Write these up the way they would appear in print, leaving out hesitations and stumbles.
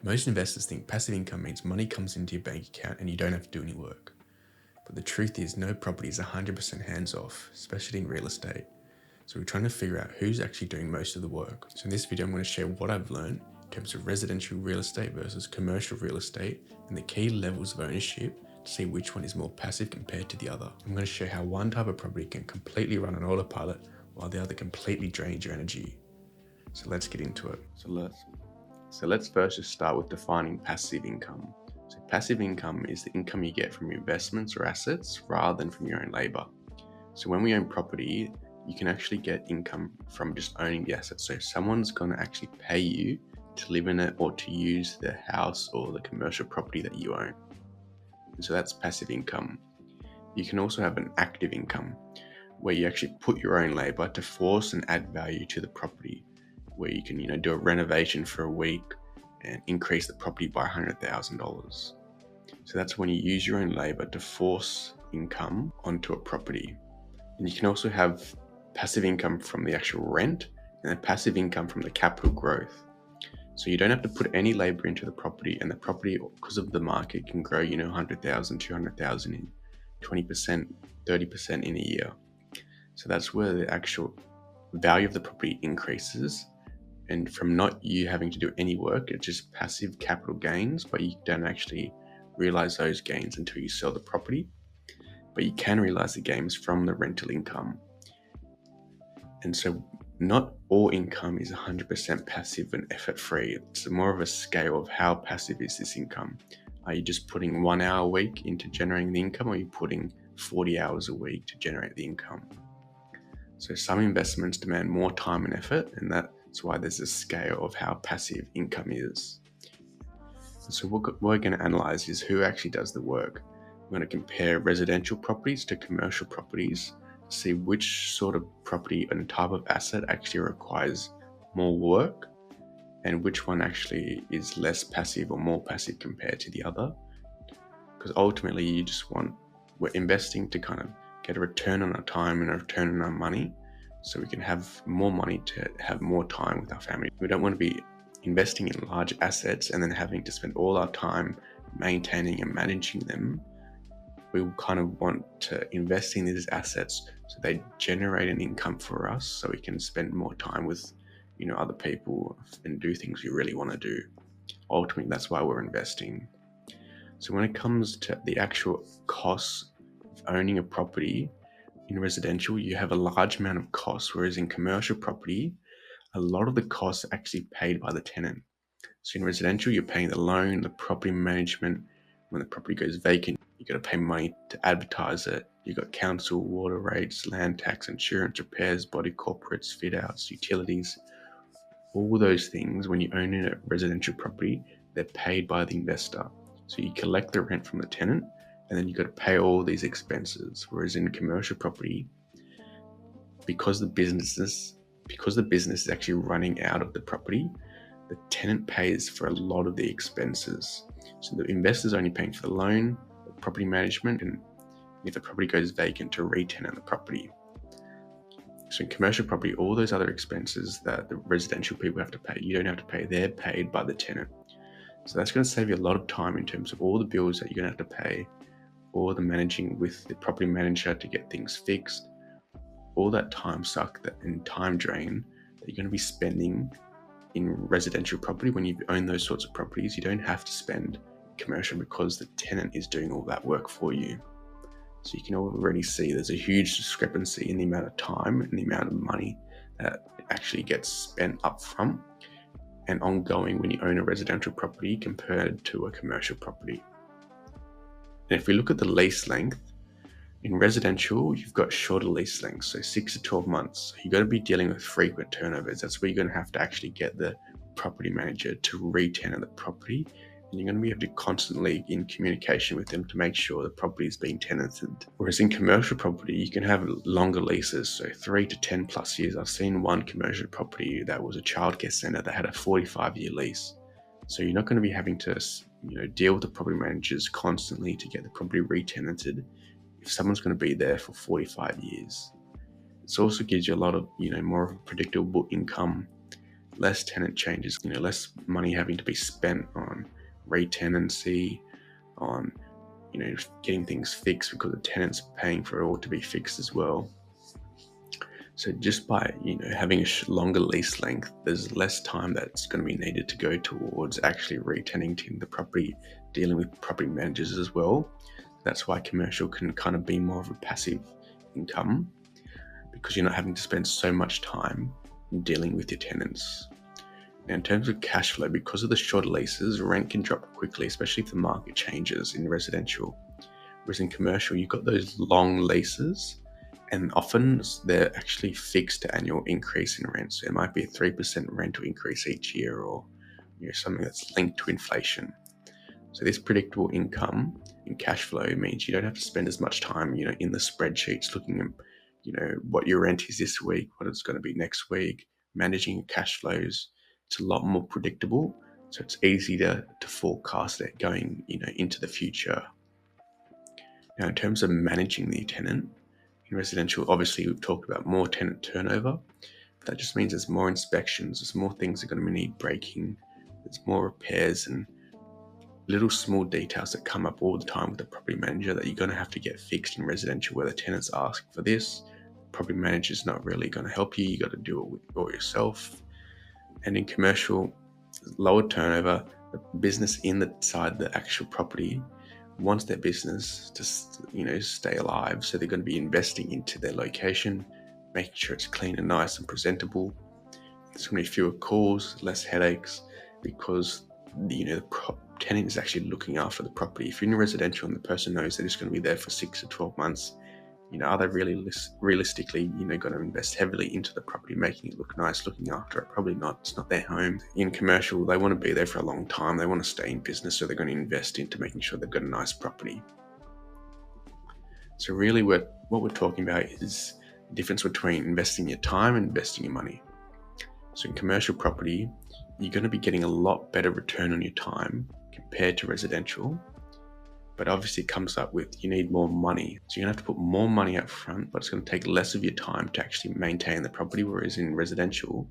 Most investors think passive income means money comes into your bank account and you don't have to do any work. But the truth is, no property is 100% hands off, especially in real estate. So we're trying to figure out who's actually doing most of the work. So in this video, I'm going to share what I've learned in terms of residential real estate versus commercial real estate and the key levels of ownership to see which one is more passive compared to the other. I'm going to show how one type of property can completely run on autopilot while the other completely drains your energy. So let's get into it. So let's first just start with defining passive income. So passive income is the income you get from your investments or assets rather than from your own labor. So when we own property, you can actually get income from just owning the asset. So someone's going to actually pay you to live in it or to use the house or the commercial property that you own. And so that's passive income. You can also have an active income where you actually put your own labor to force and add value to the property, where you can, do a renovation for a week and increase the property by $100,000. So that's when you use your own labor to force income onto a property. And you can also have passive income from the actual rent and then passive income from the capital growth. So you don't have to put any labor into the property, and the property, because of the market, can grow, 100,000, 200,000 in 20%, 30% in a year. So that's where the actual value of the property increases. And from not you having to do any work, it's just passive capital gains, but you don't actually realize those gains until you sell the property. But you can realize the gains from the rental income. And so not all income is 100% passive and effort-free. It's more of a scale of how passive is this income. Are you just putting 1 hour a week into generating the income, or are you putting 40 hours a week to generate the income? So some investments demand more time and effort, and that's why there's a scale of how passive income is. So what we're going to analyze is who actually does the work. We're going to compare residential properties to commercial properties, see which sort of property and type of asset actually requires more work and which one actually is less passive or more passive compared to the other. Because ultimately we're investing to kind of get a return on our time and a return on our money, so we can have more money to have more time with our family. We don't want to be investing in large assets and then having to spend all our time maintaining and managing them. We kind of want to invest in these assets so they generate an income for us, so we can spend more time with, other people and do things we really want to do. Ultimately, that's why we're investing. So when it comes to the actual costs of owning a property, in residential, you have a large amount of costs, whereas in commercial property, a lot of the costs are actually paid by the tenant. So in residential, you're paying the loan, the property management. When the property goes vacant, you got to pay money to advertise it. You got council, water rates, land tax, insurance, repairs, body corporates, fit outs, utilities. All those things, when you own a residential property, they're paid by the investor. So you collect the rent from the tenant, and then you got to pay all these expenses. Whereas in commercial property, because the business is actually running out of the property, the tenant pays for a lot of the expenses. So the investor's only paying for the loan, the property management, and if the property goes vacant, to re-tenant the property. So in commercial property, all those other expenses that the residential people have to pay, you don't have to pay. They're paid by the tenant. So that's going to save you a lot of time in terms of all the bills that you're going to have to pay, or the managing with the property manager to get things fixed. All that time suck and time drain that you're going to be spending in residential property. When you own those sorts of properties, you don't have to spend commercial because the tenant is doing all that work for you. So you can already see there's a huge discrepancy in the amount of time and the amount of money that actually gets spent up front and ongoing when you own a residential property compared to a commercial property. And if we look at the lease length, in residential, you've got shorter lease lengths, so 6 to 12 months. So you've got to be dealing with frequent turnovers. That's where you're going to have to actually get the property manager to re-tenant the property. And you're going to be able to constantly in communication with them to make sure the property is being tenanted. Whereas in commercial property, you can have longer leases, so 3 to 10 plus years. I've seen one commercial property that was a childcare centre that had a 45-year lease. So you're not going to be having to, deal with the property managers constantly to get the property re-tenanted if someone's going to be there for 45 years. It also gives you a lot of, more of a predictable income, less tenant changes, less money having to be spent on re-tenancy, on getting things fixed because the tenant's paying for it all to be fixed as well. So just by having a longer lease length, there's less time that's going to be needed to go towards actually re-tenanting the property, dealing with property managers as well. That's why commercial can kind of be more of a passive income, because you're not having to spend so much time dealing with your tenants. Now, in terms of cash flow, because of the short leases, rent can drop quickly, especially if the market changes in residential. Whereas in commercial, you've got those long leases, and often they're actually fixed to annual increase in rent. So it might be a 3% rental increase each year, or something that's linked to inflation. So this predictable income and cash flow means you don't have to spend as much time, in the spreadsheets looking at, what your rent is this week, what it's going to be next week, managing your cash flows. It's a lot more predictable. So it's easy to forecast that going, into the future. Now, in terms of managing the tenant, in residential, obviously we've talked about more tenant turnover. That just means there's more inspections, there's more things that are going to need breaking, there's more repairs and little small details that come up all the time with the property manager that you're going to have to get fixed in residential, where the tenant's asking for this. Property manager's not really going to help you. You got to do it all yourself. And in commercial, lower turnover, the business inside the actual property wants their business to stay alive, so they're going to be investing into their location, making sure it's clean and nice and presentable. There's going to be fewer calls, less headaches, because the tenant is actually looking after the property. If you're in a residential and the person knows they're just going to be there for 6 to 12 months, are they really realistically going to invest heavily into the property, making it look nice, looking after it? Probably not. It's not their home. In commercial, they want to be there for a long time. They want to stay in business, so they're going to invest into making sure they've got a nice property. So really what we're talking about is the difference between investing your time and investing your money. So in commercial property, you're going to be getting a lot better return on your time compared to residential. But obviously it comes up with, you need more money. So you're going to have to put more money up front, but it's going to take less of your time to actually maintain the property. Whereas in residential,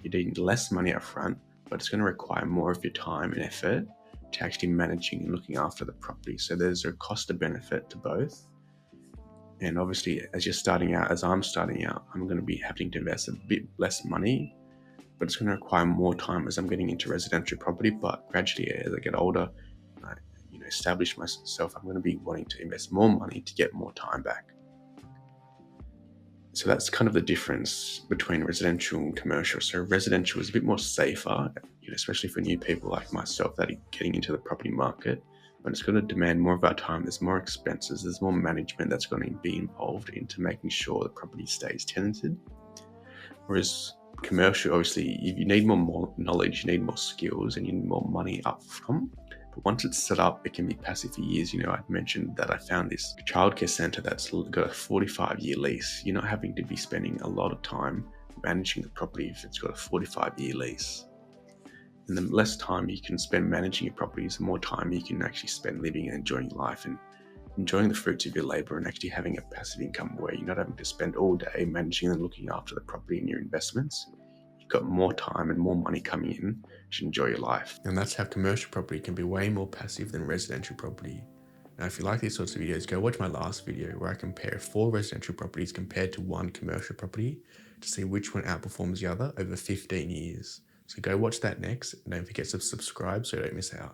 you need less money up front, but it's going to require more of your time and effort to actually managing and looking after the property. So there's a cost to benefit to both. And obviously, as I'm starting out, I'm going to be having to invest a bit less money, but it's going to require more time as I'm getting into residential property. But gradually, as I get older, establish myself, I'm going to be wanting to invest more money to get more time back. So that's kind of the difference between residential and commercial. So residential is a bit more safer, especially for new people like myself that are getting into the property market, but it's going to demand more of our time. There's more expenses, there's more management that's going to be involved into making sure the property stays tenanted. Whereas commercial, obviously, you need more knowledge, you need more skills, and you need more money up front. But once it's set up, it can be passive for years. I'd mentioned that I found this childcare centre that's got a 45-year lease. You're not having to be spending a lot of time managing the property if it's got a 45-year lease. And the less time you can spend managing your properties, the more time you can actually spend living and enjoying life and enjoying the fruits of your labour, and actually having a passive income where you're not having to spend all day managing and looking after the property and your investments. You've got more time and more money coming in to enjoy your life. And that's how commercial property can be way more passive than residential property. Now, if you like these sorts of videos, go watch my last video where I compare 4 residential properties compared to 1 commercial property to see which one outperforms the other over 15 years. So go watch that next, and don't forget to subscribe so you don't miss out.